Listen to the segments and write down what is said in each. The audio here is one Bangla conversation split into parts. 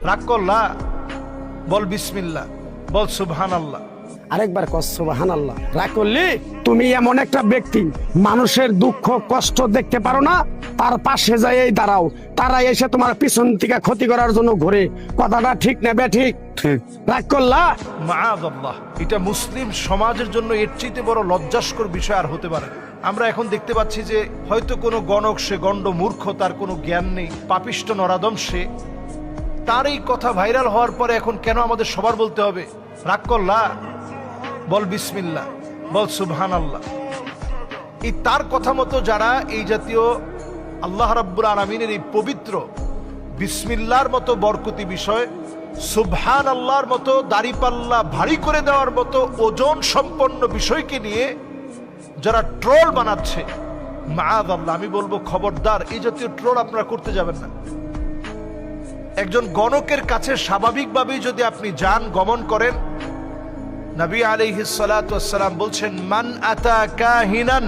রাগ করলা, বল বিসমিল্লাহ, বল সুবহানাল্লাহ। আরেকবার কস সুবহানাল্লাহ। রাগ করলি? তুমি এমন একটা ব্যক্তি, মানুষের দুঃখ কষ্ট দেখতে পারো না, তার পাশে যাই দাঁড়াও, তারা এসে তোমার পিছন থেকে ক্ষতি করার জন্য ঘুরে। কথাটা ঠিক নেবে? ঠিক ঠিক। রাগ করলা? মাআযাল্লাহ, এটা মুসলিম সমাজের জন্য এর চাইতে বড় লজ্জাস্কর বিষয় আর হতে পারে না। আমরা এখন দেখতে পাচ্ছি যে হয়তো কোনো গণক, সে গণ্ড মূর্খ, তার কোনো জ্ঞান নেই, পাপিষ্ট নরাদম সে, তার এই কথা ভাইরাল হওয়ার পরে এখন কেন আমাদের সবার বলতে হবে রাগ করলা, বল বিসমিল্লাহ, বল সুবহানাল্লাহ। এই তার কথা মতো যারা এই জাতীয় আল্লাহ রাব্বুল আলামিনের এই পবিত্র বিসমিল্লাহর মতো বরকতি বিষয়, সুবহানাল্লাহর মতো দাড়িপাল্লা ভারী করে দেওয়ার মতো ওজন সম্পন্ন বিষয়কে নিয়ে যারা ট্রোল বানাচ্ছে, মাআযাল্লাহ, আমি বলবো খবরদার, এই জাতীয় ট্রোল আপনারা করতে যাবেন না। একজন গণকের কাছে স্বাভাবিকভাবেই যদি আপনি যান, গমন করেন, নবী আলাইহিস সালাতু ওয়াস সালাম বলছেন, মান আতা কাহিনান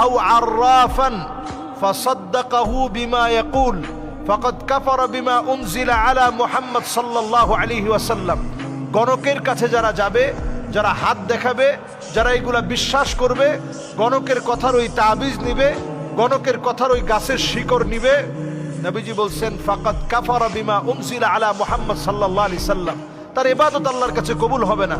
আও আররাফান ফাসাদ্দাকাহু বিমা ইয়াকুল ফাকাদ কাফারা বিমা উনজিলা আলা মুহাম্মদ সাল্লাল্লাহু আলাইহি ওয়াসাল্লাম। গণকের কাছে যারা যাবে, যারা হাত দেখাবে, যারা এগুলা বিশ্বাস করবে, গণকের কথার ওই তাবিজ নিবে, গণকের কথার ওই গাছের শিকড় নিবে, নবীজি বলছেন ফাকাদ কাফারা বিমা উনজিলা আলা মুহাম্মদ সাল্লাল্লাহু আলাইহি সাল্লাম, তার ইবাদত আল্লাহর কাছে কবুল হবে না।